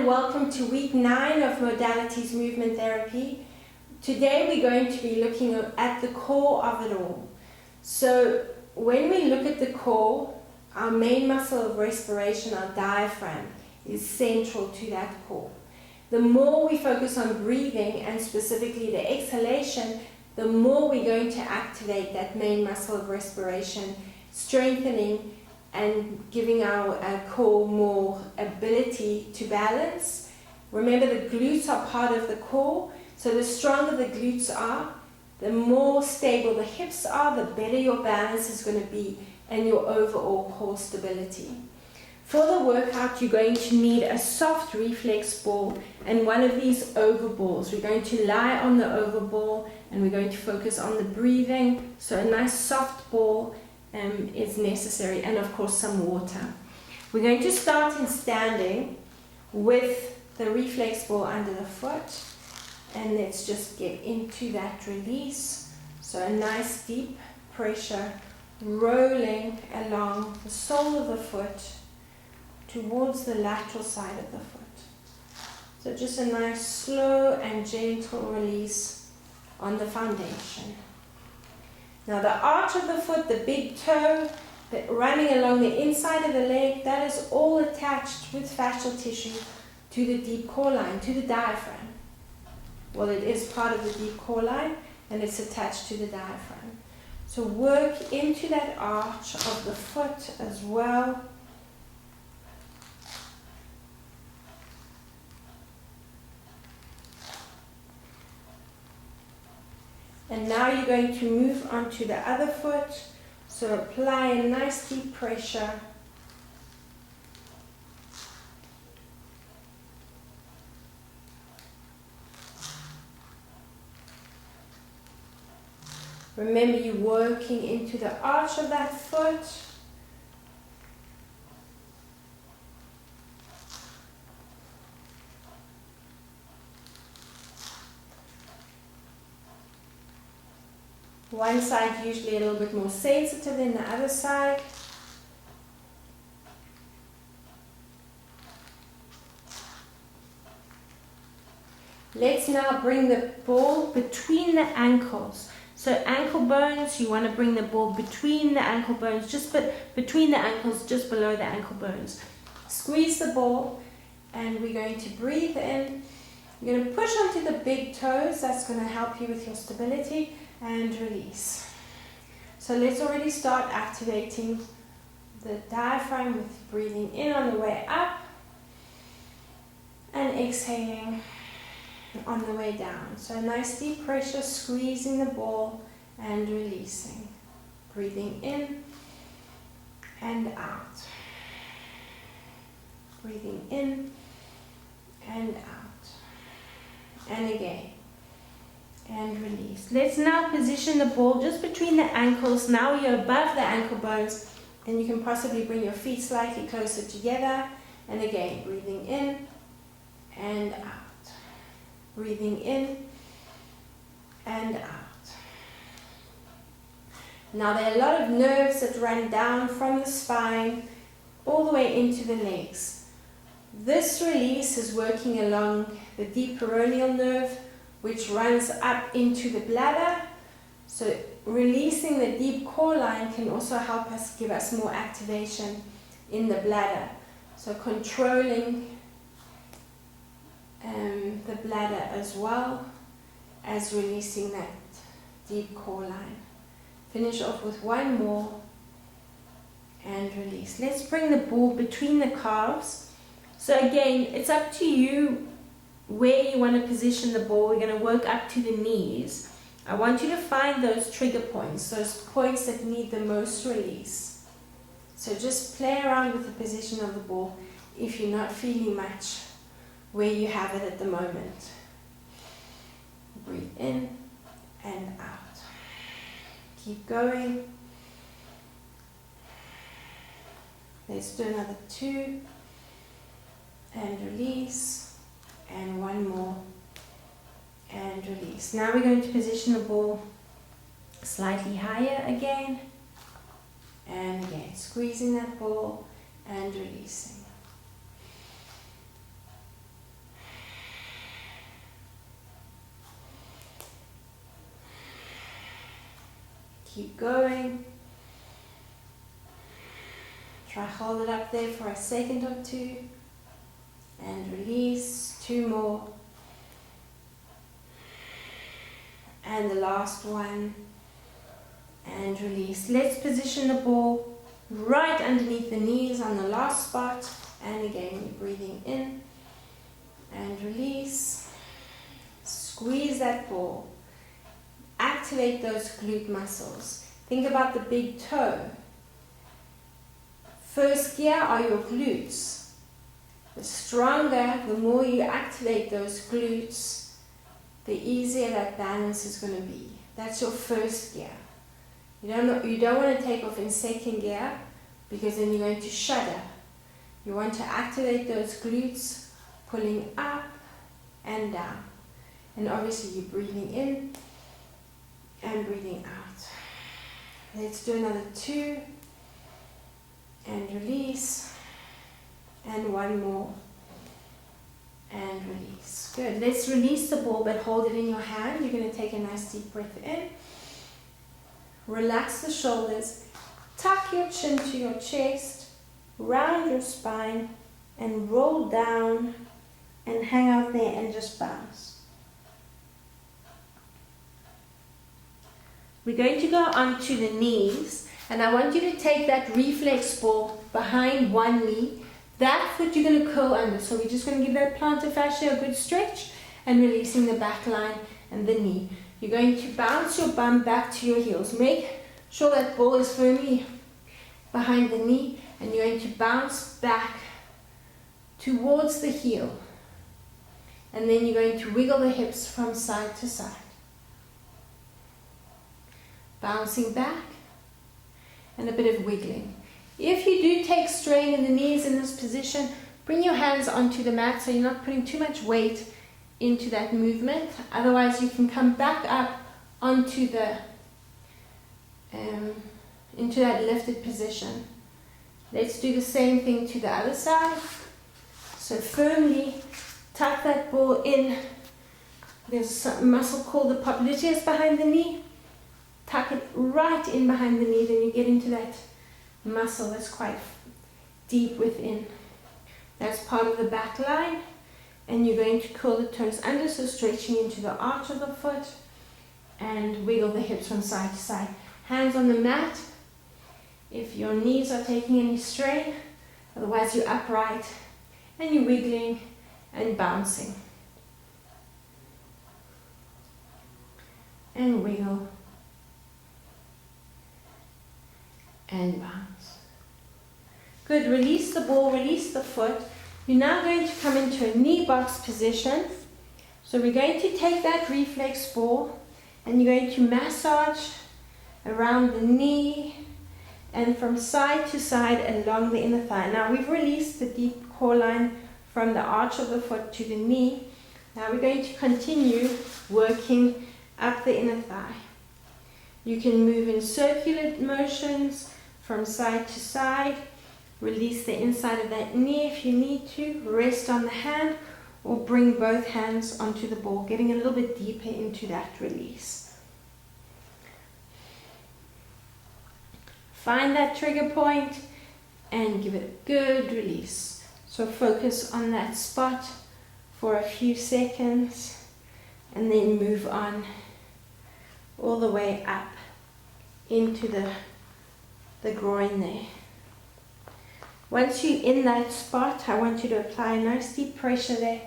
and welcome to week 9 of Modalities Movement Therapy. Today we're going to be looking at the core of it all. So when we look at the core, our main muscle of respiration, our diaphragm, is central to that core. The more we focus on breathing and specifically the exhalation, the more we're going to activate that main muscle of respiration, strengthening and giving our core more ability to balance. Remember, the glutes are part of the core, so the stronger the glutes are, the more stable the hips are, the better your balance is going to be and your overall core stability. For the workout, you're going to need a soft reflex ball and one of these overballs. We're going to lie on the overball and we're going to focus on the breathing, so a nice soft ball is necessary, and of course some water. We're going to start in standing with the reflex ball under the foot, and let's just get into that release. So a nice deep pressure rolling along the sole of the foot towards the lateral side of the foot. So just a nice slow and gentle release on the foundation. Now the arch of the foot, the big toe, running along the inside of the leg, that is all attached with fascial tissue to the deep core line, to the diaphragm. Well, it is part of the deep core line and it's attached to the diaphragm. So work into that arch of the foot as well. And now you're going to move on to the other foot. So apply a nice deep pressure. Remember, you're working into the arch of that foot. One side usually a little bit more sensitive than the other side. Let's now bring the ball between the ankles. So ankle bones, you want to bring the ball between the ankle bones, just between the ankles, just below the ankle bones. Squeeze the ball and we're going to breathe in. You're going to push onto the big toes, that's going to help you with your stability, and release. So let's already start activating the diaphragm with breathing in on the way up and exhaling on the way down. So nice deep pressure, squeezing the ball and releasing. Breathing in and out. Breathing in and out. And again. And release. Let's now position the ball just between the ankles. Now you're above the ankle bones and you can possibly bring your feet slightly closer together. And again, breathing in and out. Breathing in and out. Now there are a lot of nerves that run down from the spine all the way into the legs. This release is working along the deep peroneal nerve, which runs up into the bladder. So releasing the deep core line can also help us, give us more activation in the bladder. So controlling the bladder as well as releasing that deep core line. Finish off with one more and release. Let's bring the ball between the calves. So again, it's up to you where you want to position the ball. We're going to work up to the knees. I want you to find those trigger points, those points that need the most release. So just play around with the position of the ball if you're not feeling much where you have it at the moment. Breathe in and out. Keep going. Let's do another 2 and release. And one more and release. Now we're going to position the ball slightly higher again and again, squeezing that ball and releasing. Keep going. Try hold it up there for a second or two. And release. 2 more. And the last one. And release. Let's position the ball right underneath the knees on the last spot. And again, you're breathing in. And release. Squeeze that ball. Activate those glute muscles. Think about the big toe. First gear are your glutes. The stronger, the more you activate those glutes, the easier that balance is going to be. That's your first gear. You don't want to take off in second gear because then you're going to shudder. You want to activate those glutes, pulling up and down. And obviously you're breathing in and breathing out. Let's do another 2. And release. And 1 more. And release. Good. Let's release the ball, but hold it in your hand. You're going to take a nice deep breath in. Relax the shoulders. Tuck your chin to your chest. Round your spine. And roll down. And hang out there and just bounce. We're going to go onto the knees. And I want you to take that reflex ball behind one knee. That foot you're going to curl under. So we're just going to give that plantar fascia a good stretch and releasing the back line and the knee. You're going to bounce your bum back to your heels. Make sure that ball is firmly behind the knee and you're going to bounce back towards the heel. And then you're going to wiggle the hips from side to side. Bouncing back. And a bit of wiggling. If you do take strain in the knees in this position, bring your hands onto the mat so you're not putting too much weight into that movement. Otherwise you can come back up onto the into that lifted position. Let's do the same thing to the other side. So firmly tuck that ball in. There's a muscle called the popliteus behind the knee. Tuck it right in behind the knee, then you get into that muscle that's quite deep within. That's part of the back line. And you're going to curl the toes under, so stretching into the arch of the foot and wiggle the hips from side to side. Hands on the mat if your knees are taking any strain, otherwise you're upright and you're wiggling and bouncing. And wiggle. And bounce. Good, release the ball, release the foot. You're now going to come into a knee box position. So we're going to take that reflex ball and you're going to massage around the knee and from side to side along the inner thigh. Now we've released the deep core line from the arch of the foot to the knee. Now we're going to continue working up the inner thigh. You can move in circular motions from side to side. Release the inside of that knee if you need to. Rest on the hand or bring both hands onto the ball, getting a little bit deeper into that release. Find that trigger point and give it a good release. So focus on that spot for a few seconds and then move on all the way up into the groin there. Once you're in that spot, I want you to apply a nice deep pressure there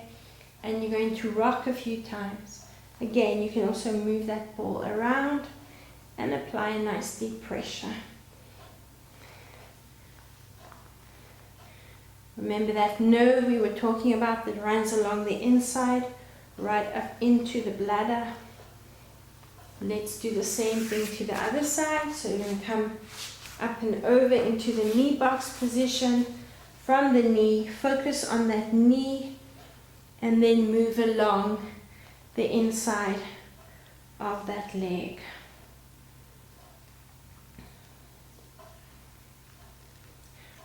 and you're going to rock a few times. Again, you can also move that ball around and apply a nice deep pressure. Remember that nerve we were talking about that runs along the inside, right up into the bladder. Let's do the same thing to the other side. So you're going to come up and over into the knee box position. From the knee, focus on that knee and then move along the inside of that leg.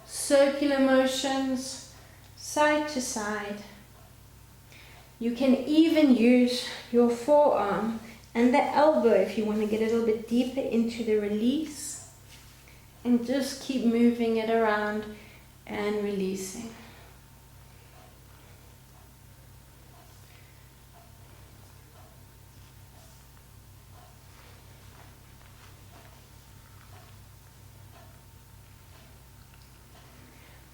Circular motions, side to side. You can even use your forearm and the elbow if you want to get a little bit deeper into the release. And just keep moving it around and releasing.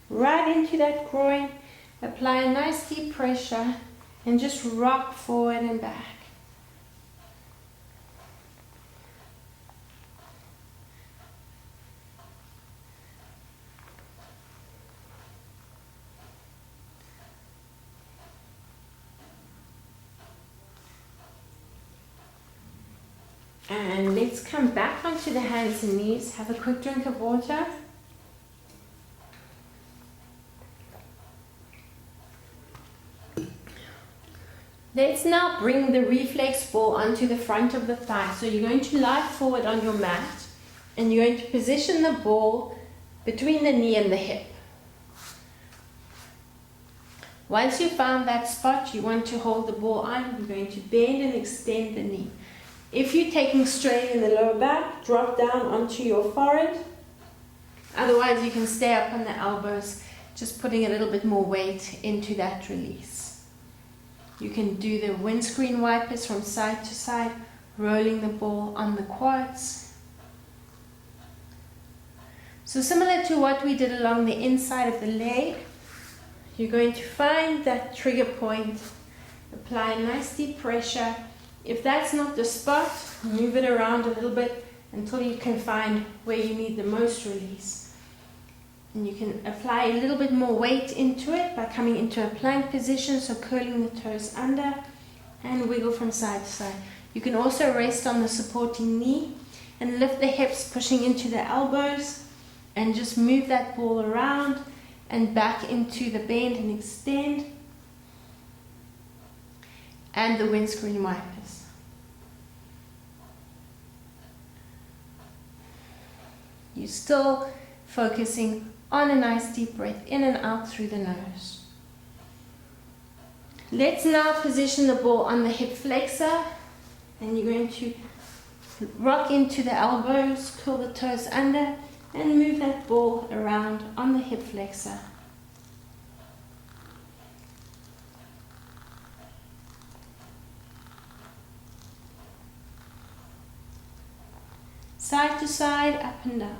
Right into that groin, apply a nice deep pressure and just rock forward and back. And let's come back onto the hands and knees. Have a quick drink of water. Let's now bring the reflex ball onto the front of the thigh. So you're going to lie forward on your mat and you're going to position the ball between the knee and the hip. Once you've found that spot, you want to hold the ball on. You're going to bend and extend the knee. If you're taking strain in the lower back, drop down onto your forehead. Otherwise, you can stay up on the elbows, just putting a little bit more weight into that release. You can do the windscreen wipers from side to side, rolling the ball on the quads. So similar to what we did along the inside of the leg, you're going to find that trigger point, apply a nice deep pressure. If that's not the spot, move it around a little bit until you can find where you need the most release. And you can apply a little bit more weight into it by coming into a plank position, so curling the toes under and wiggle from side to side. You can also rest on the supporting knee and lift the hips, pushing into the elbows, and just move that ball around and back into the bend and extend. And the windscreen wipers. You're still focusing on a nice deep breath in and out through the nose. Let's now position the ball on the hip flexor, and you're going to rock into the elbows, curl the toes under, and move that ball around on the hip flexor. Side to side, up and down.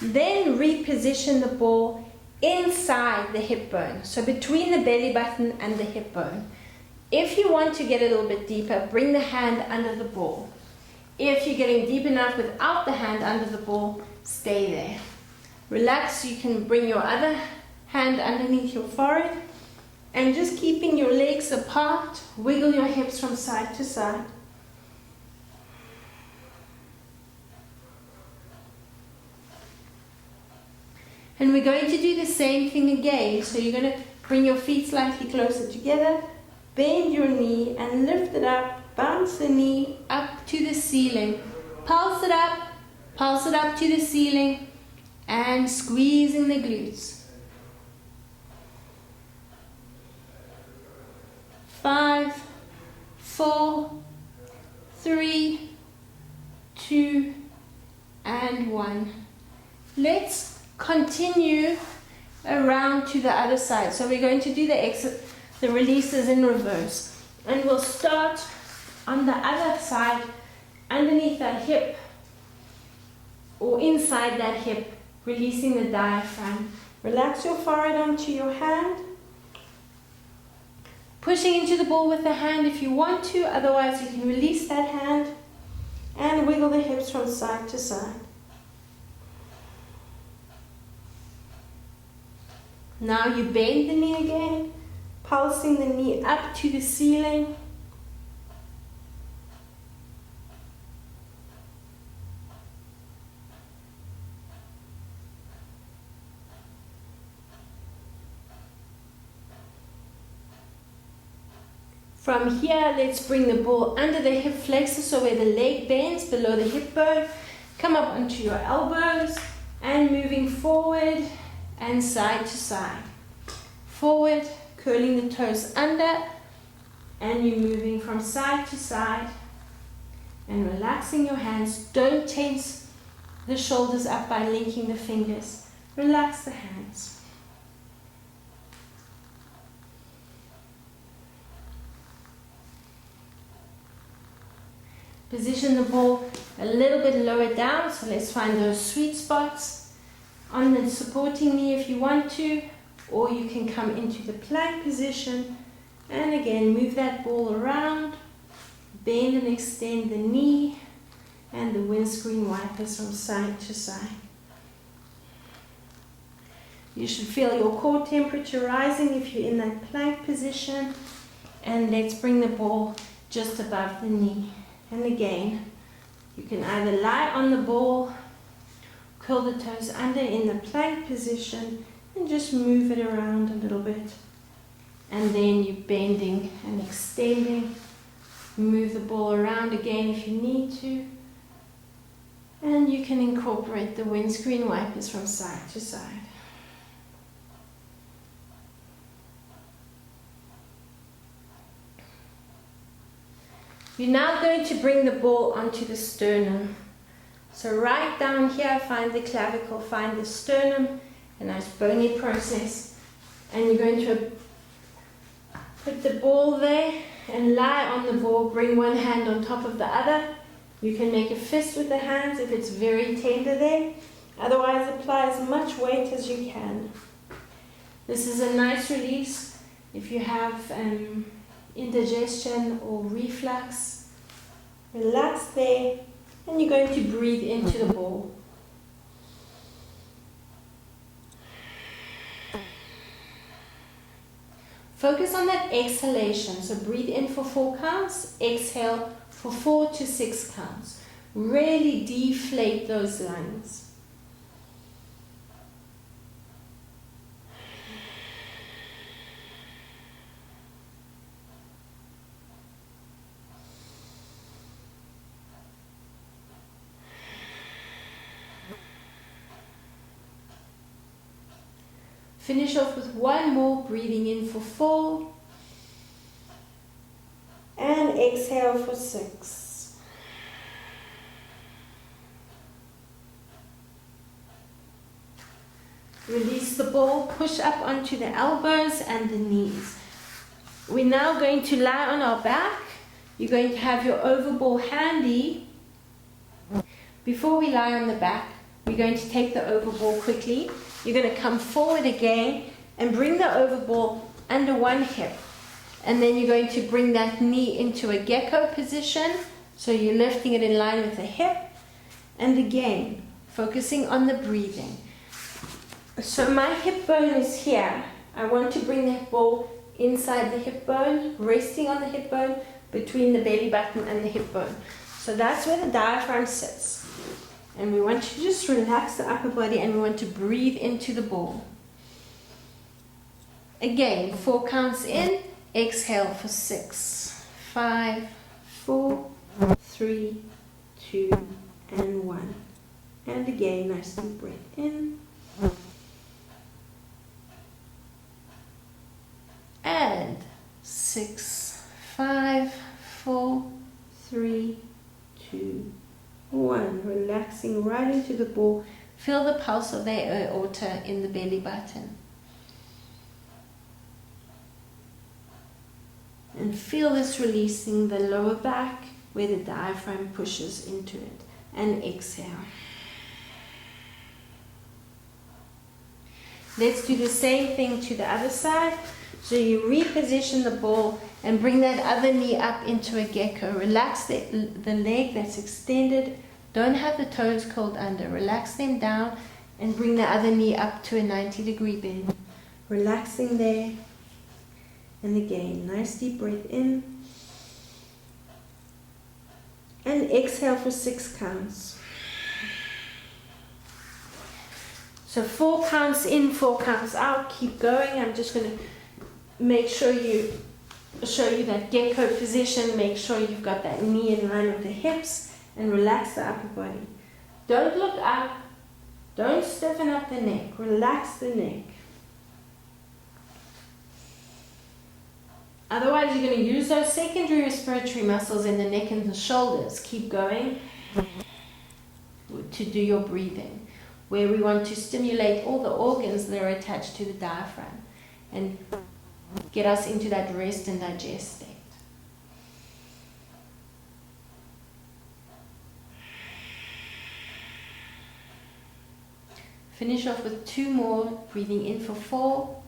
Then reposition the ball inside the hip bone, so between the belly button and the hip bone. If you want to get a little bit deeper, bring the hand under the ball. If you're getting deep enough without the hand under the ball, stay there. Relax, you can bring your other hand underneath your forehead and just keeping your legs apart, wiggle your hips from side to side. And we're going to do the same thing again. So you're going to bring your feet slightly closer together, bend your knee and lift it up, bounce the knee up to the ceiling, pulse it up to the ceiling, and squeezing the glutes. 5, 4, 3, 2, and 1. Let's continue around to the other side. So we're going to do the releases in reverse. And we'll start on the other side, underneath that hip, or inside that hip, releasing the diaphragm. Relax your forehead onto your hand. Pushing into the ball with the hand if you want to, otherwise you can release that hand and wiggle the hips from side to side. Now you bend the knee again, pulsing the knee up to the ceiling. From here, let's bring the ball under the hip flexor, so where the leg bends below the hip bone. Come up onto your elbows and moving forward and side to side. Forward, curling the toes under, and you're moving from side to side. and relaxing your hands. Don't tense the shoulders up by linking the fingers. Relax the hands. Position the ball a little bit lower down, so let's find those sweet spots on the supporting knee if you want to, or you can come into the plank position and again move that ball around, bend and extend the knee and the windscreen wipers from side to side. You should feel your core temperature rising if you're in that plank position, and let's bring the ball just above the knee. And again, you can either lie on the ball, curl the toes under in the plank position, and just move it around a little bit. And then you're bending and extending. Move the ball around again if you need to. And you can incorporate the windscreen wipers from side to side. You're now going to bring the ball onto the sternum. So right down here, find the clavicle, find the sternum, a nice bony process. And you're going to put the ball there and lie on the ball. Bring one hand on top of the other. You can make a fist with the hands if it's very tender there. Otherwise, apply as much weight as you can. This is a nice release if you have indigestion or reflux. Relax there, and you're going to breathe into the ball. Focus on that exhalation. So breathe in for 4 counts, exhale for 4 to 6 counts. Really deflate those lungs. Finish off with one more, breathing in for 4 and exhale for 6. Release the ball, push up onto the elbows and the knees. We're now going to lie on our back. You're going to have your overball handy. Before we lie on the back, we're going to take the overball quickly. You're going to come forward again and bring the overball under one hip. And then you're going to bring that knee into a gecko position. So you're lifting it in line with the hip. And again, focusing on the breathing. So my hip bone is here. I want to bring that ball inside the hip bone, resting on the hip bone, between the belly button and the hip bone. So that's where the diaphragm sits. And we want to just relax the upper body, and we want to breathe into the ball. Again, 4 counts in, exhale for 6, 5, 4, 3, 2, and 1. And again, nice deep breath in. And 6, 5, 4, 3, 2, 1. Relaxing right into the ball. Feel the pulse of the aorta in the belly button. And feel this releasing the lower back where the diaphragm pushes into it. And exhale. Let's do the same thing to the other side. So you reposition the ball and bring that other knee up into a gecko. Relax the leg that's extended. Don't have the toes curled under. Relax them down and bring the other knee up to a 90-degree bend. Relaxing there. And again, nice deep breath in. And exhale for 6 counts. So 4 counts in, 4 counts out. Keep going. I'm just going to make sure you show you that gecko position. Make sure you've got that knee in line with the hips, and relax the upper body. Don't look up. Don't stiffen up the neck. Relax the neck. Otherwise, you're going to use those secondary respiratory muscles in the neck and the shoulders. Keep going to do your breathing, where we want to stimulate all the organs that are attached to the diaphragm and get us into that rest and digest state. Finish off with 2 more, breathing in for 4.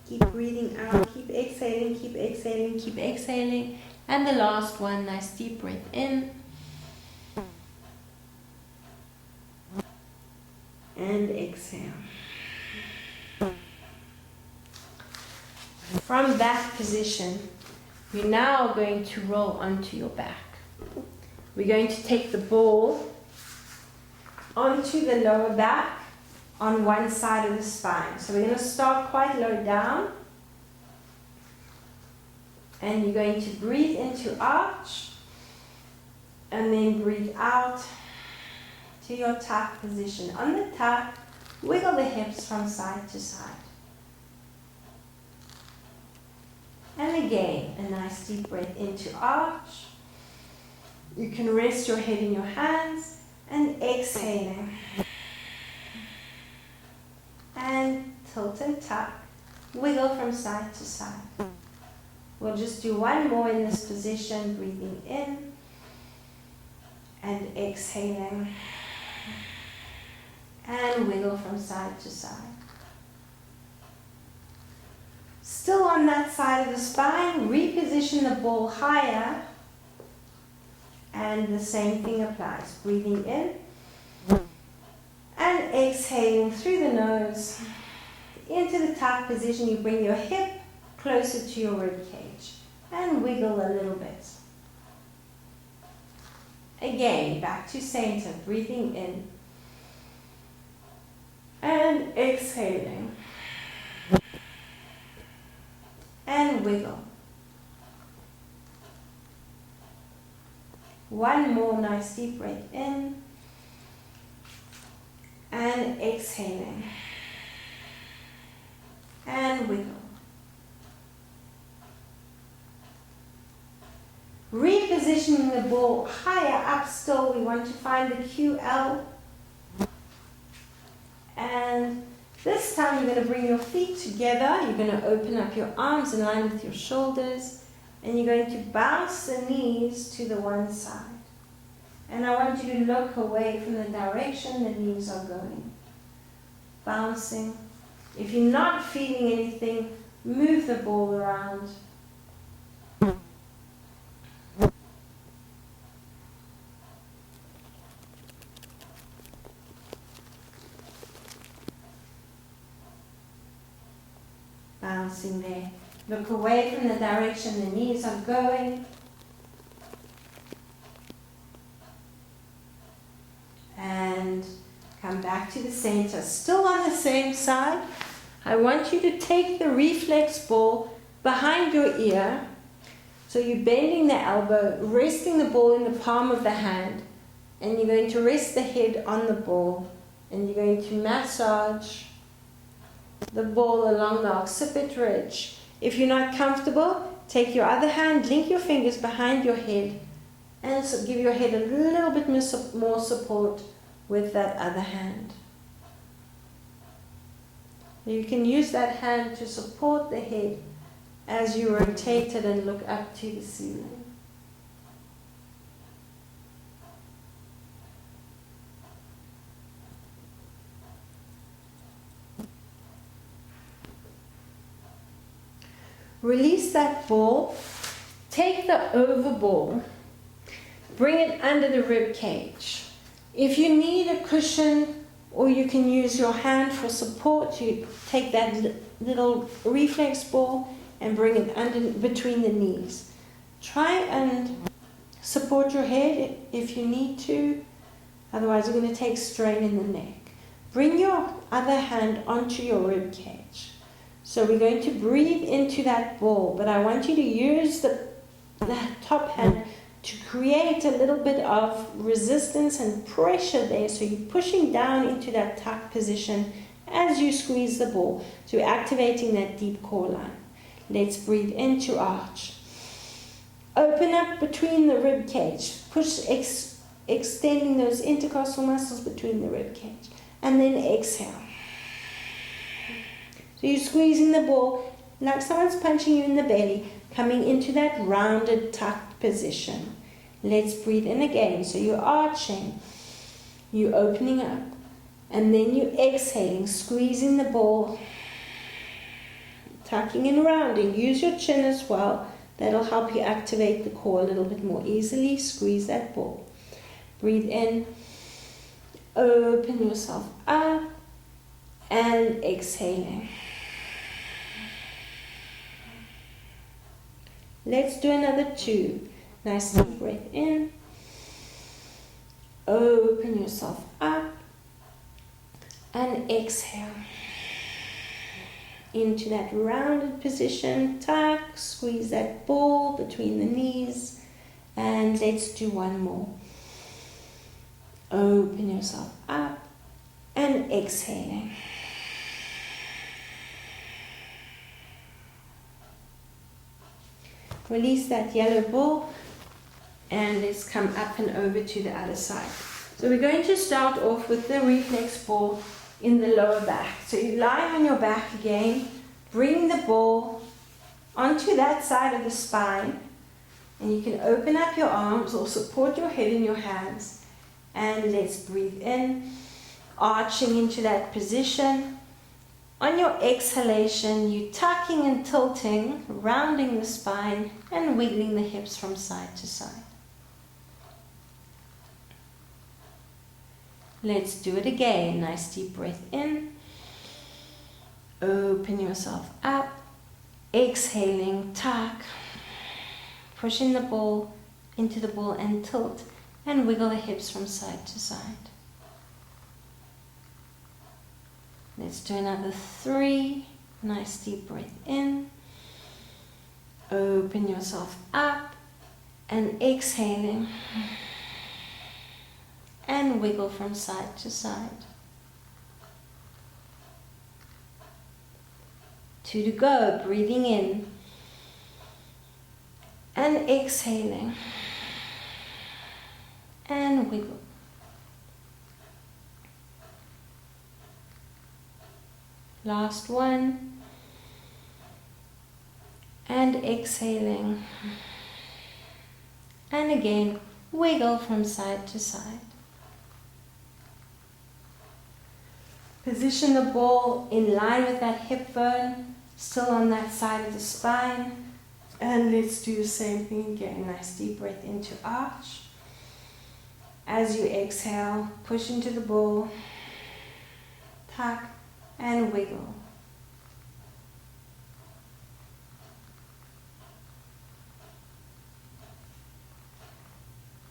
Keep breathing out, keep exhaling, keep exhaling, keep exhaling. And the last one, nice deep breath in. And exhale. From that position, we're now going to roll onto your back. We're going to take the ball onto the lower back on one side of the spine. So we're going to start quite low down. And you're going to breathe into arch. And then breathe out to your tuck position. On the tuck, wiggle the hips from side to side. And again, a nice deep breath into arch. You can rest your head in your hands and exhaling. And tilt and tuck. Wiggle from side to side. We'll just do one more in this position, breathing in and exhaling. And wiggle from side to side. Still on that side of the spine, reposition the ball higher. And the same thing applies. Breathing in and exhaling through the nose. Into the tuck position, you bring your hip closer to your rib cage and wiggle a little bit. Again, back to center, breathing in and exhaling. And wiggle. One more nice deep breath in and exhaling. And wiggle. Repositioning the ball higher up still, we want to find the QL. And this time you're going to bring your feet together. You're going to open up your arms in line with your shoulders. And you're going to bounce the knees to the one side. And I want you to look away from the direction the knees are going. Bouncing. If you're not feeling anything, move the ball around. Bouncing there. Look away from the direction the knees are going. And come back to the center. Still on the same side. I want you to take the reflex ball behind your ear. So you're bending the elbow, resting the ball in the palm of the hand. And you're going to rest the head on the ball. And you're going to massage the ball along the occiput ridge. If you're not comfortable, take your other hand, link your fingers behind your head, and so give your head a little bit more support with that other hand. You can use that hand to support the head as you rotate it and look up to the ceiling. Release that ball. Take the overball. Bring it under the rib cage. If you need a cushion or you can use your hand for support, you take that little reflex ball and bring it under between the knees. Try and support your head if you need to. Otherwise, you're going to take strain in the neck. Bring your other hand onto your rib cage. So we're going to breathe into that ball, but I want you to use that top hand to create a little bit of resistance and pressure there. So you're pushing down into that tuck position as you squeeze the ball. So you're activating that deep core line. Let's breathe into arch. Open up between the rib cage. Push, extending those intercostal muscles between the rib cage. And then exhale. So you're squeezing the ball like someone's punching you in the belly, coming into that rounded tucked position. Let's breathe in again. So you're arching, you're opening up, and then you're exhaling, squeezing the ball, tucking and rounding. Use your chin as well. That'll help you activate the core a little bit more easily. Squeeze that ball. Breathe in, open yourself up, and exhaling. Let's do another 2. Nice deep breath in. Open yourself up. And exhale. Into that rounded position. Tuck. Squeeze that ball between the knees. And let's do one more. Open yourself up. And exhaling. Release that yellow ball, and let's come up and over to the other side. So we're going to start off with the reflex ball in the lower back. So you lie on your back again, bring the ball onto that side of the spine, and you can open up your arms or support your head in your hands. And let's breathe in, arching into that position. On your exhalation, you're tucking and tilting, rounding the spine and wiggling the hips from side to side. Let's do it again. Nice deep breath in. Open yourself up. Exhaling, tuck. Pushing the ball into the ball and tilt and wiggle the hips from side to side. Let's do another 3. Nice deep breath in. Open yourself up and exhaling. And wiggle from side to side. 2 to go. Breathing in. And exhaling. And wiggle. Last one. And exhaling. And again, wiggle from side to side. Position the ball in line with that hip bone, still on that side of the spine. And let's do the same thing again. Nice deep breath into arch. As you exhale, push into the ball, tuck, and wiggle.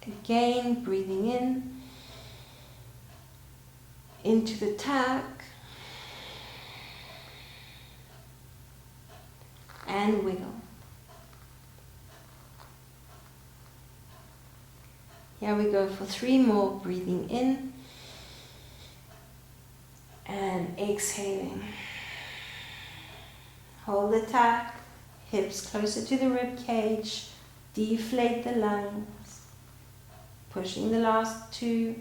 Again, breathing in, into the tuck, and wiggle. Here we go for 3 more, breathing in, and exhaling. Hold the tuck, hips closer to the rib cage, deflate the lungs, pushing the last 2,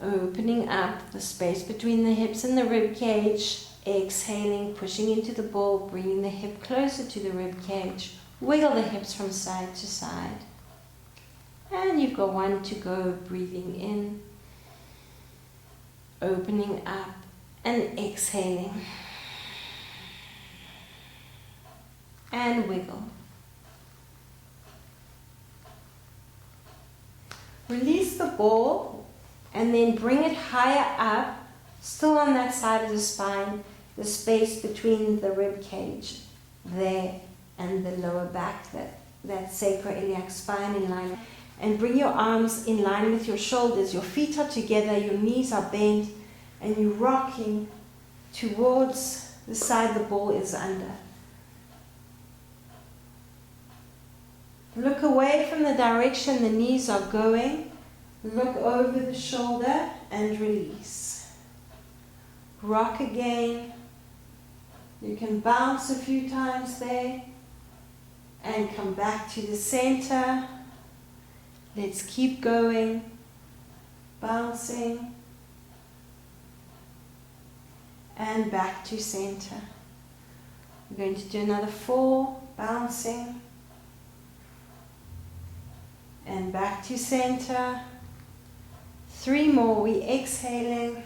opening up the space between the hips and the rib cage, exhaling, pushing into the ball, bringing the hip closer to the rib cage, wiggle the hips from side to side. And you've got 1 to go, breathing in, opening up and exhaling. And wiggle. Release the ball and then bring it higher up, still on that side of the spine, the space between the rib cage there and the lower back, that sacroiliac spine in line. And bring your arms in line with your shoulders. Your feet are together, your knees are bent, and you're rocking towards the side the ball is under. Look away from the direction the knees are going. Look over the shoulder and release. Rock again. You can bounce a few times there and come back to the center. Let's keep going. Bouncing and back to center. We're going to do another 4, bouncing and back to center. 3 more, we exhaling.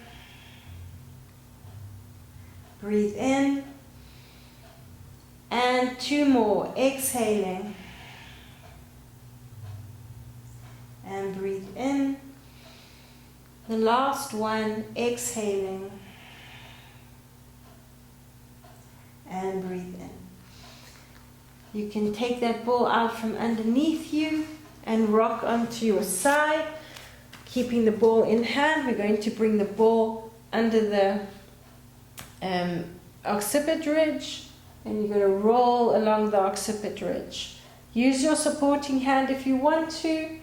Breathe in. And 2 more, exhaling. And breathe in. The last one, exhaling. And breathe in. You can take that ball out from underneath you and rock onto your side. Keeping the ball in hand, we're going to bring the ball under the occiput ridge, and you're going to roll along the occiput ridge. Use your supporting hand if you want to,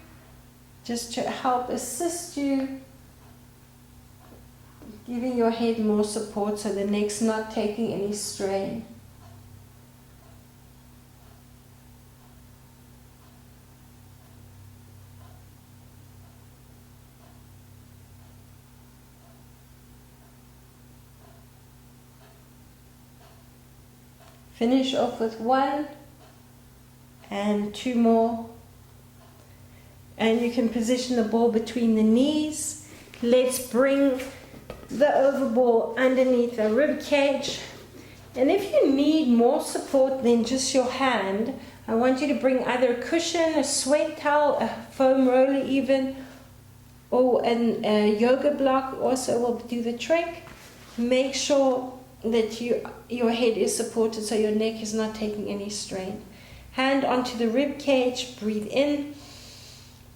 just to help assist you, giving your head more support so the neck's not taking any strain. Finish off with 1 and 2 more. And you can position the ball between the knees. Let's bring the overball underneath the rib cage. And if you need more support than just your hand, I want you to bring either a cushion, a sweat towel, a foam roller even, or a yoga block also will do the trick. Make sure that your head is supported so your neck is not taking any strain. Hand onto the rib cage, breathe in,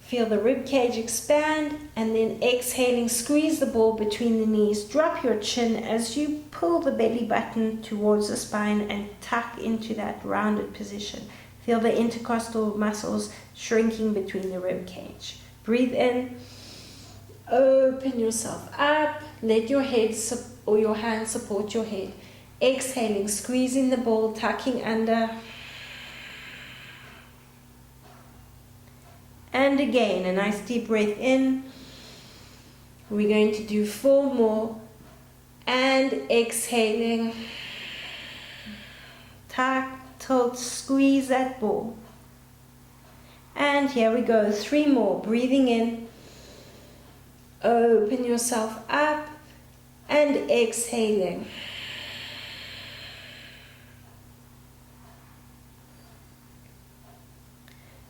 feel the rib cage expand, and then exhaling, squeeze the ball between the knees. Drop your chin as you pull the belly button towards the spine and tuck into that rounded position. Feel the intercostal muscles shrinking between the rib cage. Breathe in, open yourself up, let your head or your hand support your head. Exhaling, squeezing the ball, tucking under. And again, a nice deep breath in. We're going to do 4 more. And exhaling. Tuck, tilt, squeeze that ball. And here we go, 3 more. Breathing in. Open yourself up. And exhaling.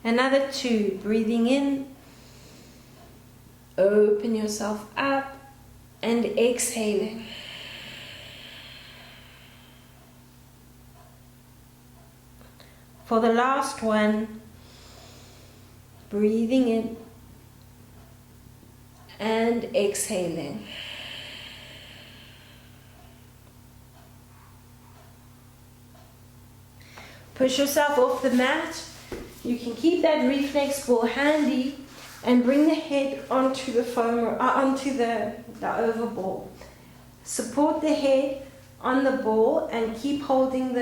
Another 2, breathing in, open yourself up and exhaling. For the last one, breathing in and exhaling. Push yourself off the mat. You can keep that reflex ball handy and bring the head onto the foam or onto the overball. Support the head on the ball and keep holding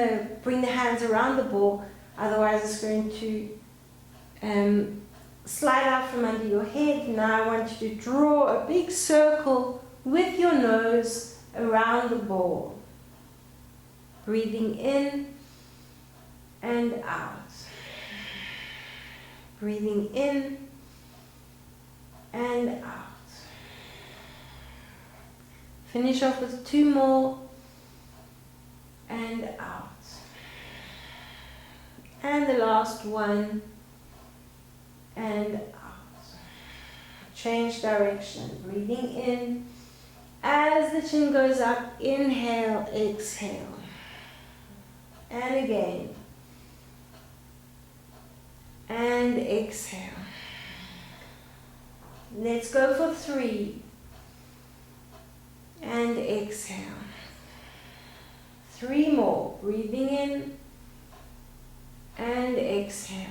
bring the hands around the ball, otherwise it's going to slide out from under your head. Now I want you to draw a big circle with your nose around the ball. Breathing in and out. Breathing in and out. Finish off with 2 more and out. And the last one and out. Change direction. Breathing in. As the chin goes up, inhale, exhale. And again. And exhale. Let's go for 3. And exhale. 3 more. Breathing in and exhale.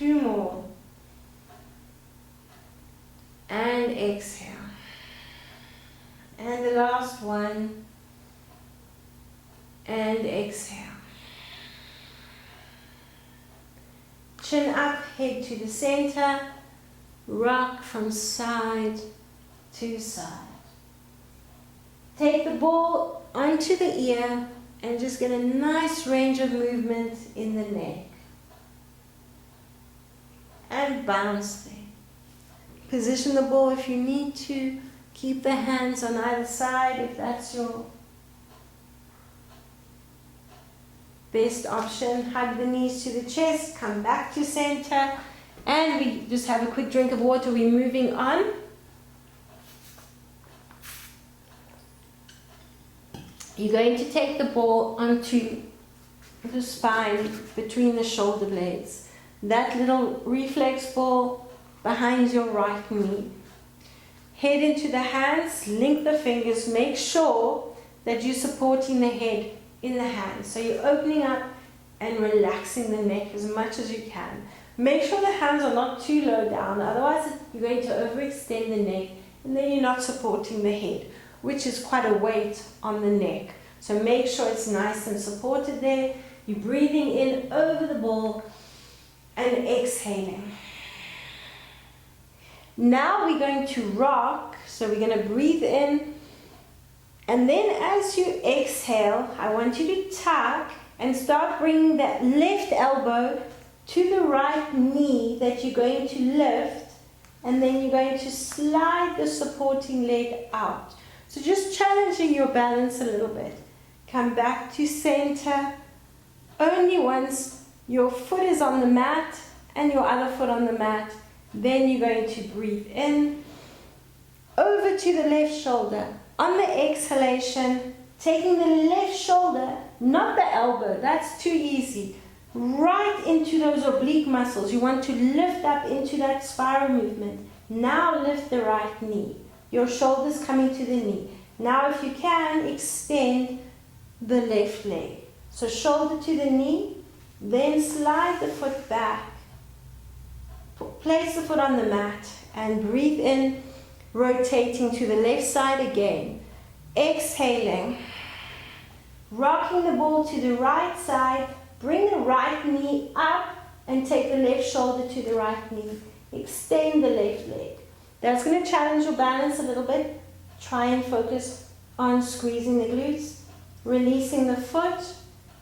2 more. And exhale. And the last one. And exhale. Chin up, head to the center. Rock from side to side. Take the ball onto the ear and just get a nice range of movement in the neck. And bounce there. Position the ball if you need to. Keep the hands on either side if that's your best option. Hug the knees to the chest. Come back to center. And we just have a quick drink of water. We're moving on. You're going to take the ball onto the spine between the shoulder blades. That little reflex ball behind your right knee. Head into the hands, link the fingers, make sure that you're supporting the head in the hands. So you're opening up and relaxing the neck as much as you can. Make sure the hands are not too low down, otherwise you're going to overextend the neck and then you're not supporting the head, which is quite a weight on the neck. So make sure it's nice and supported there. You're breathing in over the ball and exhaling. Now we're going to rock, so we're going to breathe in, and then as you exhale, I want you to tuck and start bringing that left elbow to the right knee that you're going to lift, and then you're going to slide the supporting leg out. So just challenging your balance a little bit. Come back to center. Only once your foot is on the mat and your other foot on the mat, then you're going to breathe in, over to the left shoulder. On the exhalation, taking the left shoulder, not the elbow, that's too easy, right into those oblique muscles. You want to lift up into that spiral movement. Now lift the right knee. Your shoulders coming to the knee. Now if you can, extend the left leg. So shoulder to the knee, then slide the foot back. Place the foot on the mat and breathe in, rotating to the left side again. Exhaling, rocking the ball to the right side, bring the right knee up and take the left shoulder to the right knee. Extend the left leg. That's going to challenge your balance a little bit. Try and focus on squeezing the glutes, releasing the foot,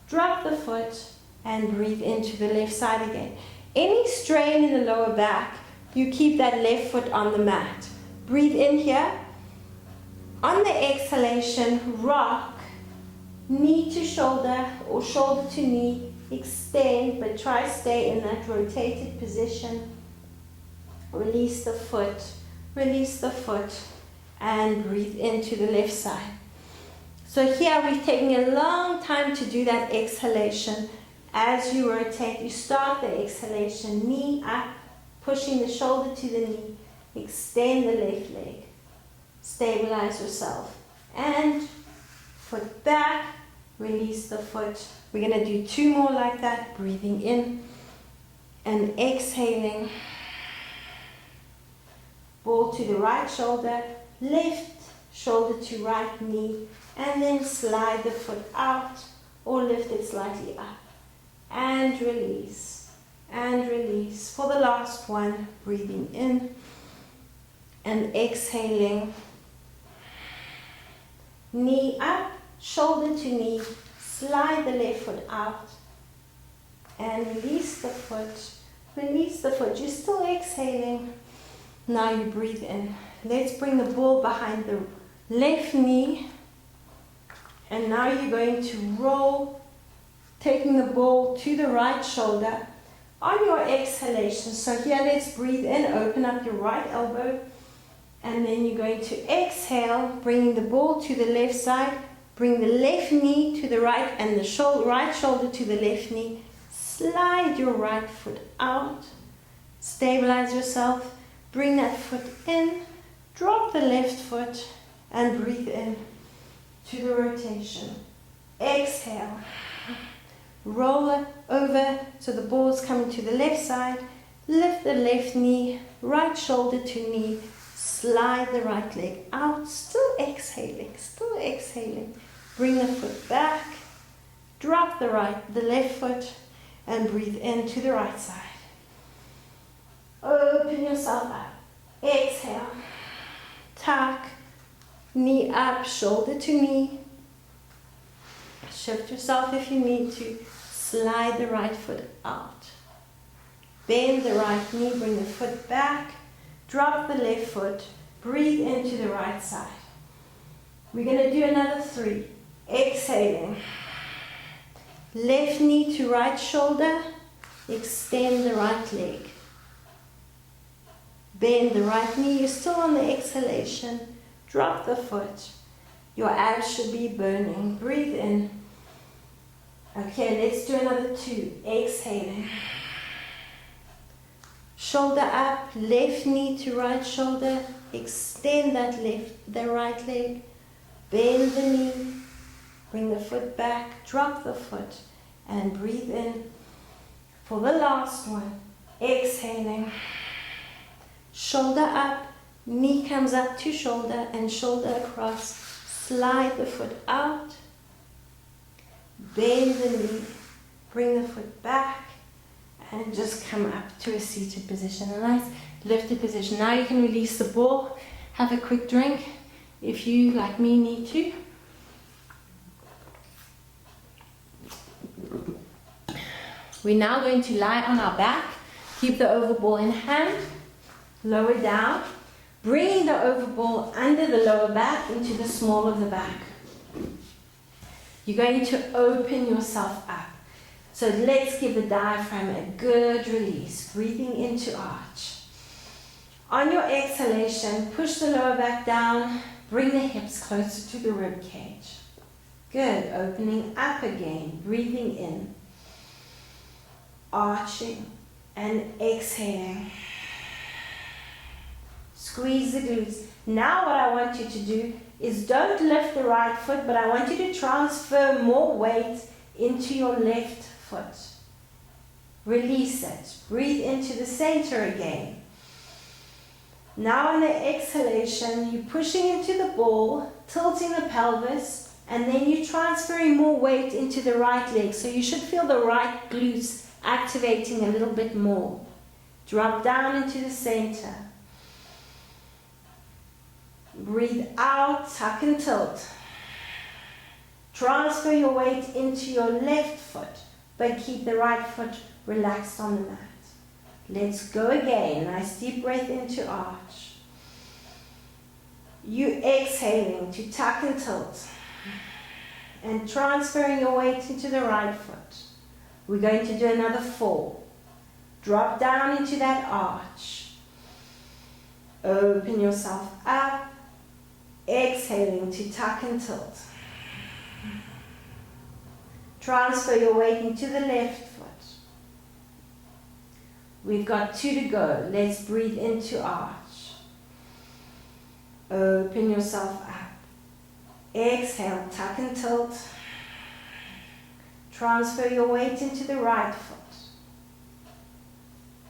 drop the foot, and breathe into the left side again. Any strain in the lower back, you keep that left foot on the mat. Breathe in here. On the exhalation, rock, knee to shoulder or shoulder to knee, extend, but try stay in that rotated position. Release the foot, and breathe into the left side. So here we're taking a long time to do that exhalation. As you rotate, you start the exhalation, knee up, pushing the shoulder to the knee, extend the left leg, stabilize yourself, and foot back, release the foot. We're going to do 2 more like that, breathing in and exhaling. Ball to the right shoulder, left shoulder to right knee, and then slide the foot out or lift it slightly up. And release, and release. For the last one, breathing in and exhaling. Knee up, shoulder to knee, slide the left foot out and release the foot. Release the foot. You're still exhaling. Now you breathe in. Let's bring the ball behind the left knee. And now you're going to roll, taking the ball to the right shoulder on your exhalation. So here, let's breathe in, open up your right elbow, and then you're going to exhale, bringing the ball to the left side, bring the left knee to the right and the right shoulder to the left knee. Slide your right foot out, stabilize yourself, bring that foot in, drop the left foot, and breathe in to the rotation. Exhale. Roll it over so the ball's coming to the left side Lift the left knee, right shoulder to knee, slide the right leg out, still exhaling, still exhaling. Bring the foot back, drop the left foot, and breathe into the right side. Open yourself up. Exhale. Tuck. Knee up, shoulder to knee. Shift yourself if you need to. Slide the right foot out. Bend the right knee, bring the foot back. Drop the left foot. Breathe into the right side. We're going to do another 3. Exhaling. Left knee to right shoulder. Extend the right leg. Bend the right knee. You're still on the exhalation. Drop the foot. Your abs should be burning. Breathe in. Okay, let's do another 2. Exhaling. Shoulder up, left knee to right shoulder. Extend the right leg. Bend the knee. Bring the foot back. Drop the foot. And breathe in. For the last one. Exhaling. Shoulder up. Knee comes up to shoulder and shoulder across. Slide the foot out. Bend the knee. Bring the foot back. And just come up to a seated position. A nice lifted position. Now you can release the ball. Have a quick drink if you, like me, need to. We're now going to lie on our back. Keep the overball in hand. Lower down. Bringing the overball under the lower back into the small of the back. You're going to open yourself up. So let's give the diaphragm a good release. Breathing into arch. On your exhalation, push the lower back down. Bring the hips closer to the rib cage. Good. Opening up again. Breathing in. Arching and exhaling. Squeeze the glutes. Now what I want you to do is don't lift the right foot, but I want you to transfer more weight into your left foot. Release it. Breathe into the center again. Now on the exhalation, you're pushing into the ball, tilting the pelvis, and then you're transferring more weight into the right leg. So you should feel the right glutes activating a little bit more. Drop down into the center. Breathe out, tuck and tilt. Transfer your weight into your left foot, but keep the right foot relaxed on the mat. Let's go again. Nice deep breath into arch. You exhaling to tuck and tilt. And transferring your weight into the right foot. We're going to do another 4. Drop down into that arch. Open yourself up. Exhaling to tuck and tilt. Transfer your weight into the left foot. We've got 2 to go. Let's breathe into arch. Open yourself up. Exhale, tuck and tilt. Transfer your weight into the right foot.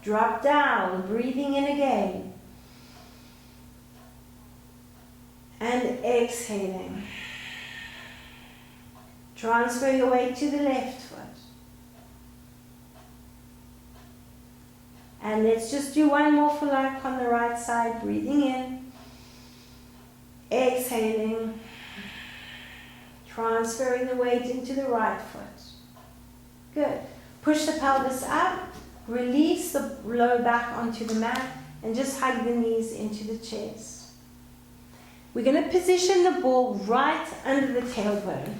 Drop down, breathing in again. And exhaling. Transfer your weight to the left foot. And let's just do one more for like on the right side. Breathing in. Exhaling. Transferring the weight into the right foot. Good. Push the pelvis up. Release the lower back onto the mat. And just hug the knees into the chest. We're going to position the ball right under the tailbone.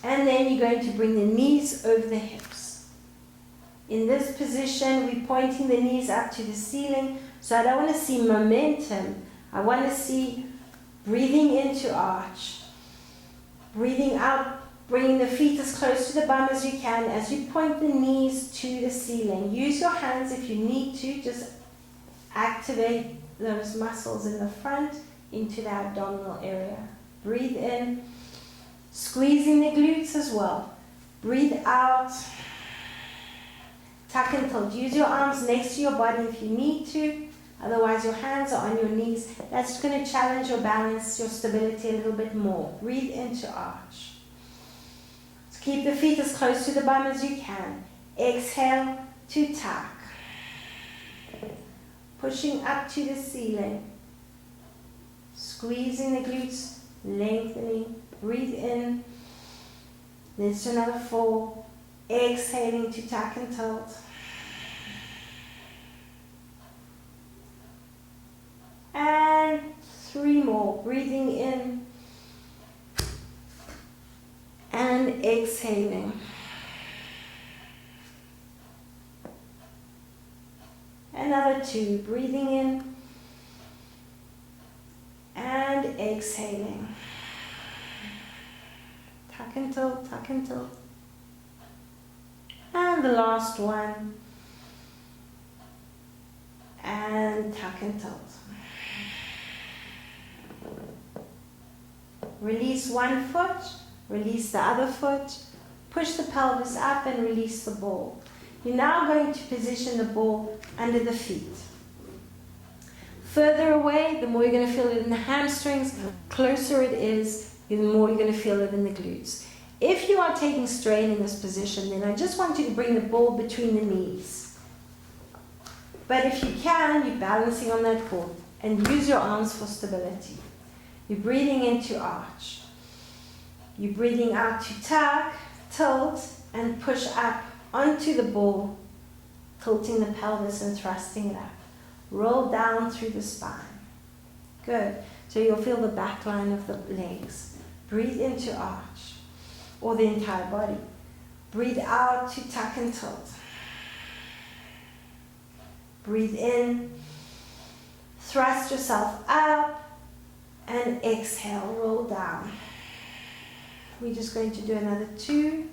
And then you're going to bring the knees over the hips. In this position, we're pointing the knees up to the ceiling. So I don't want to see momentum. I want to see breathing into arch. Breathing out, bringing the feet as close to the bum as you can as you point the knees to the ceiling. Use your hands if you need to. Just activate those muscles in the front into the abdominal area. Breathe in. Squeezing the glutes as well. Breathe out. Tuck and tilt. Use your arms next to your body if you need to. Otherwise, your hands are on your knees. That's going to challenge your balance, your stability a little bit more. Breathe into arch. So keep the feet as close to the bum as you can. Exhale to tuck. Pushing up to the ceiling. Squeezing the glutes, lengthening. Breathe in. Let's do another 4. Exhaling to tuck and tilt. And 3 more. Breathing in and exhaling. Another 2. Breathing in and exhaling. Tuck and tilt, tuck and tilt. And the last one. And tuck and tilt. Release one foot, release the other foot, push the pelvis up and release the ball. You're now going to position the ball under the feet. Further away, the more you're going to feel it in the hamstrings. Closer it is, the more you're going to feel it in the glutes. If you are taking strain in this position, then I just want you to bring the ball between the knees. But if you can, you're balancing on that ball and use your arms for stability. You're breathing into arch. You're breathing out to tuck, tilt, and push up onto the ball, tilting the pelvis and thrusting it up. Roll down through the spine. Good. So you'll feel the back line of the legs. Breathe into arch, or the entire body. Breathe out to tuck and tilt. Breathe in. Thrust yourself up. And exhale, roll down. We're just going to do another 2.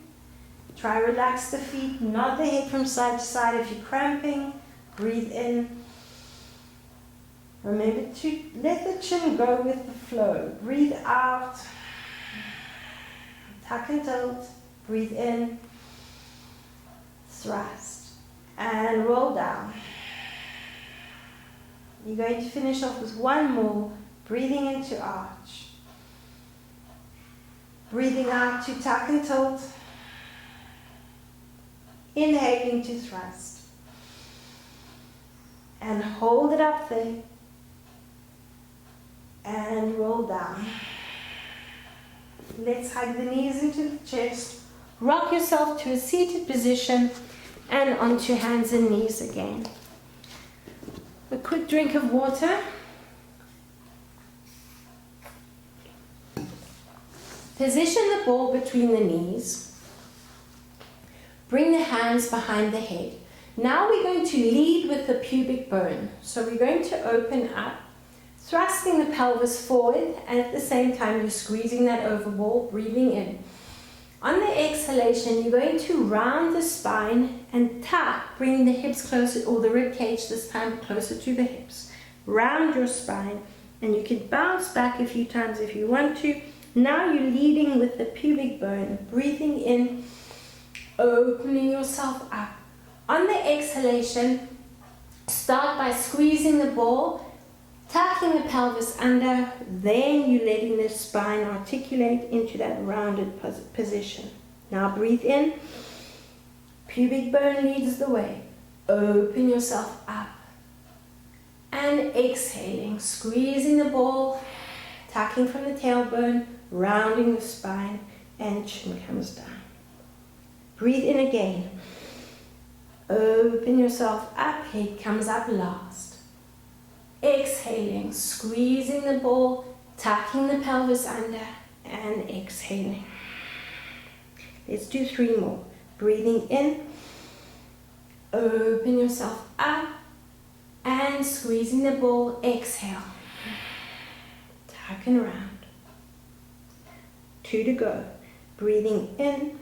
Try relax the feet, nod the head from side to side if you're cramping. Breathe in. Remember to let the chin go with the flow. Breathe out. Tuck and tilt. Breathe in. Thrust. And roll down. You're going to finish off with 1 more. Breathing into arch. Breathing out to tuck and tilt. Inhaling to thrust. And hold it up there. And roll down. Let's hug the knees into the chest. Rock yourself to a seated position and onto hands and knees again. A quick drink of water. Position the ball between the knees. Bring the hands behind the head. Now we're going to lead with the pubic bone. So we're going to open up, thrusting the pelvis forward, and at the same time you're squeezing that overball, breathing in. On the exhalation, you're going to round the spine and tuck, bringing the hips closer, or the rib cage this time closer to the hips. Round your spine, and you can bounce back a few times if you want to. Now you're leading with the pubic bone, breathing in, opening yourself up. On the exhalation, start by squeezing the ball, tucking the pelvis under, then you're letting the spine articulate into that rounded position. Now breathe in, pubic bone leads the way. Open yourself up. And exhaling, squeezing the ball, tucking from the tailbone, rounding the spine, and chin comes down. Breathe in again. Open yourself up, head comes up last. Exhaling, squeezing the ball, tucking the pelvis under, and exhaling. Let's do 3 more. Breathing in, open yourself up, and squeezing the ball, exhale. Tuck and round. 2 to go. Breathing in,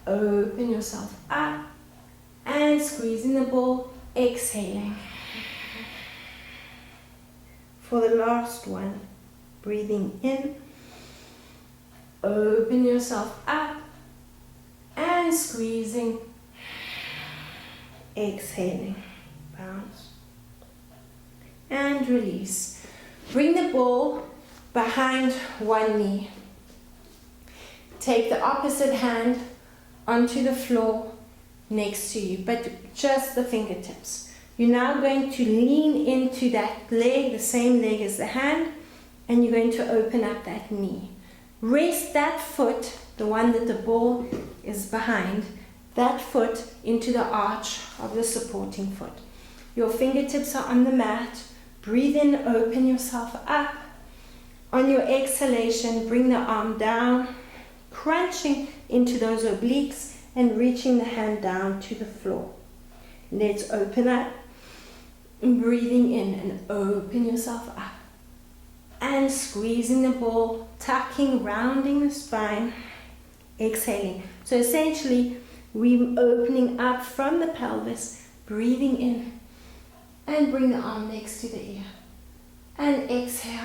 open yourself up, and squeezing the ball, exhaling. For the last one, breathing in, open yourself up, and squeezing, exhaling, bounce, and release. Bring the ball behind one knee. Take the opposite hand onto the floor next to you, but just the fingertips. You're now going to lean into that leg, the same leg as the hand, and you're going to open up that knee. Rest that foot, the one that the ball is behind, that foot into the arch of the supporting foot. Your fingertips are on the mat. Breathe in, open yourself up. On your exhalation, bring the arm down, crunching into those obliques and reaching the hand down to the floor. Let's open up. Breathing in and open yourself up. And squeezing the ball, tucking, rounding the spine, exhaling. So essentially, we're opening up from the pelvis, breathing in, and bring the arm next to the ear. And exhale.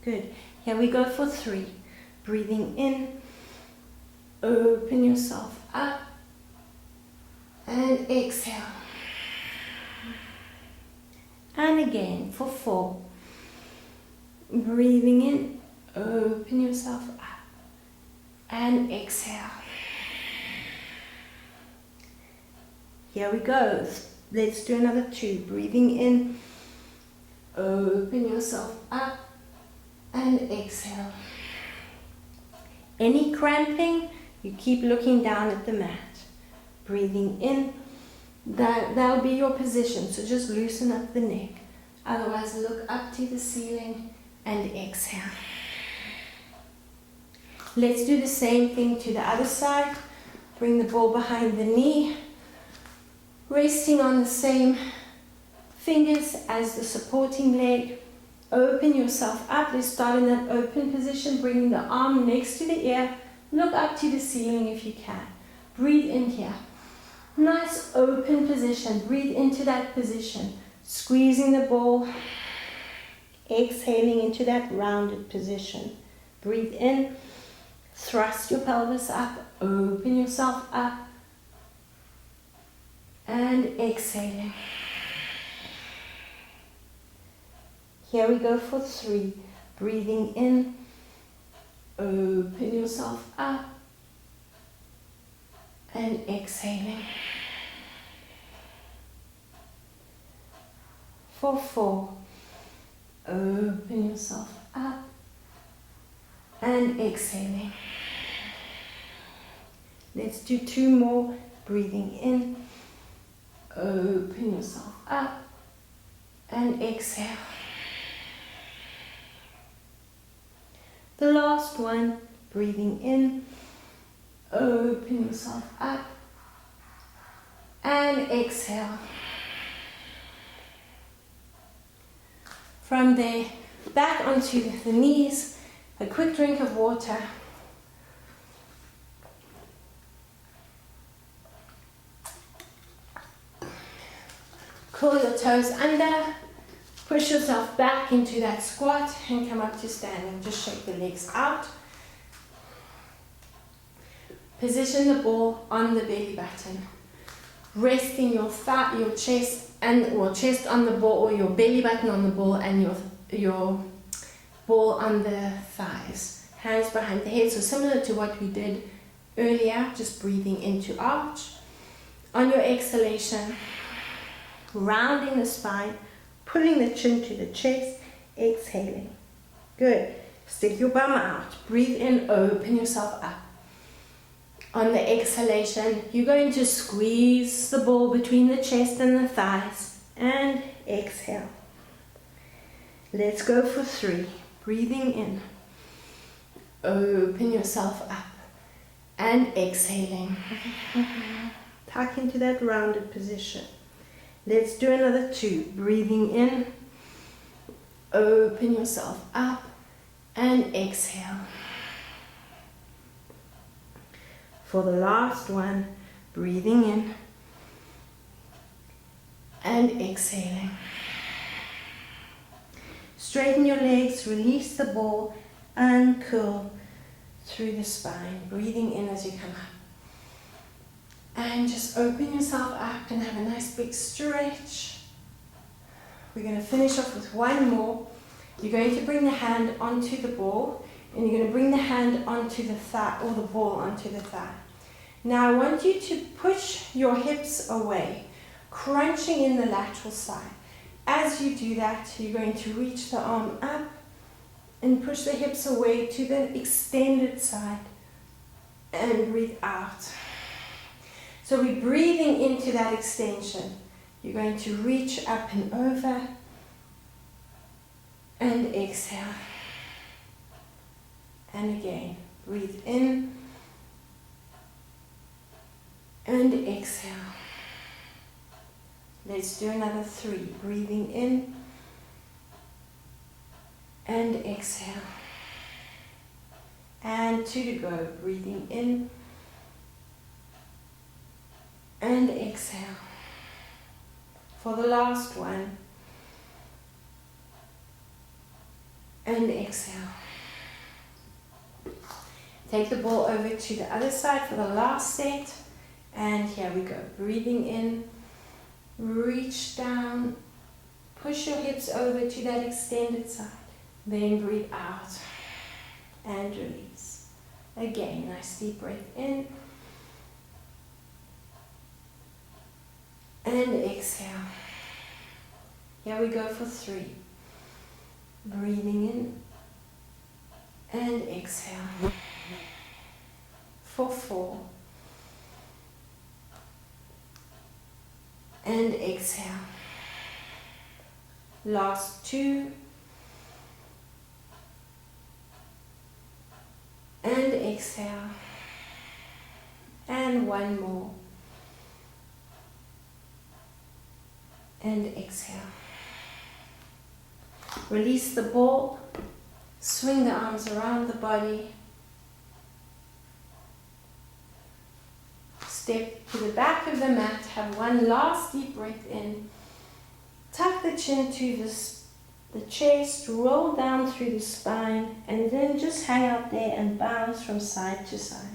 Good. Here we go for 3. Breathing in, open yourself up, and exhale. And again for 4. Breathing in, open yourself up, and exhale. Here we go. Let's do another 2. Breathing in, open yourself up, and exhale. Any cramping, you keep looking down at the mat. Breathing in, that'll be your position, so just loosen up the neck. Otherwise, look up to the ceiling and exhale. Let's do the same thing to the other side. Bring the ball behind the knee, resting on the same fingers as the supporting leg. Open yourself up. Let's start in that open position, bringing the arm next to the ear. Look up to the ceiling if you can. Breathe in here. Nice open position. Breathe into that position. Squeezing the ball. Exhaling into that rounded position. Breathe in. Thrust your pelvis up. Open yourself up. And exhaling. Here we go for 3. Breathing in. Open yourself up. And exhaling. For 4. Open yourself up. And exhaling. Let's do 2 more. Breathing in. Open yourself up. And exhale. The last one, breathing in, open yourself up, and exhale. From there, back onto the knees, a quick drink of water. Curl your toes under. Push yourself back into that squat and come up to standing. Just shake the legs out. Position the ball on the belly button. Resting your thigh, your chest, or chest on the ball, or your belly button on the ball, and your ball on the thighs. Hands behind the head. So similar to what we did earlier, just breathing into arch. On your exhalation, rounding the spine. Pulling the chin to the chest, exhaling. Good. Stick your bum out. Breathe in, open yourself up. On the exhalation, you're going to squeeze the ball between the chest and the thighs and exhale. Let's go for 3. Breathing in, open yourself up and exhaling. Tuck into that rounded position. Let's do another 2. Breathing in, open yourself up and exhale. For the last one, breathing in and exhaling. Straighten your legs, release the ball, and curl through the spine, breathing in as you come up. And just open yourself up and have a nice big stretch. We're going to finish off with one more. You're going to bring the hand onto the ball, and you're going to bring the hand onto the thigh, or the ball onto the thigh. Now I want you to push your hips away, crunching in the lateral side. As you do that, you're going to reach the arm up and push the hips away to the extended side and breathe out. So we're breathing into that extension. You're going to reach up and over and exhale. And again, breathe in and exhale. Let's do another 3. Breathing in and exhale. And 2 to go. Breathing in and exhale. For the last one. And exhale. Take the ball over to the other side for the last set. And here we go. Breathing in. Reach down. Push your hips over to that extended side. Then breathe out. And release. Again, nice deep breath in. And exhale. Here we go for 3. Breathing in and exhale. For 4. And exhale. Last 2. And exhale. And one more. And exhale. Release the ball. Swing the arms around the body. Step to the back of the mat. Have one last deep breath in. Tuck the chin to the chest. Roll down through the spine. And then just hang out there and bounce from side to side.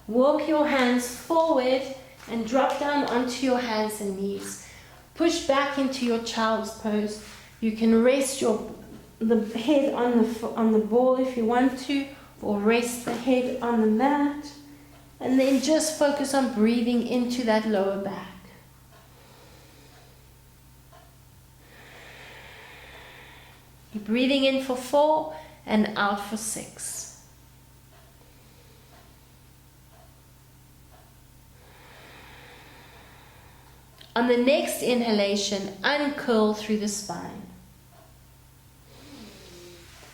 Walk your hands forward and drop down onto your hands and knees. Push back into your child's pose. You can rest the head on the ball if you want to, or rest the head on the mat. And then just focus on breathing into that lower back. You're breathing in for 4 and out for 6. On the next inhalation, uncurl through the spine.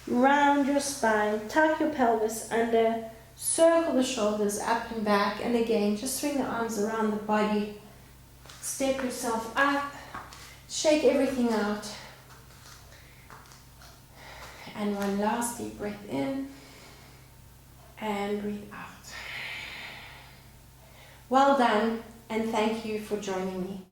Round your spine, tuck your pelvis under, circle the shoulders up and back, and again, just swing the arms around the body. Step yourself up, shake everything out. And one last deep breath in, and breathe out. Well done. And thank you for joining me.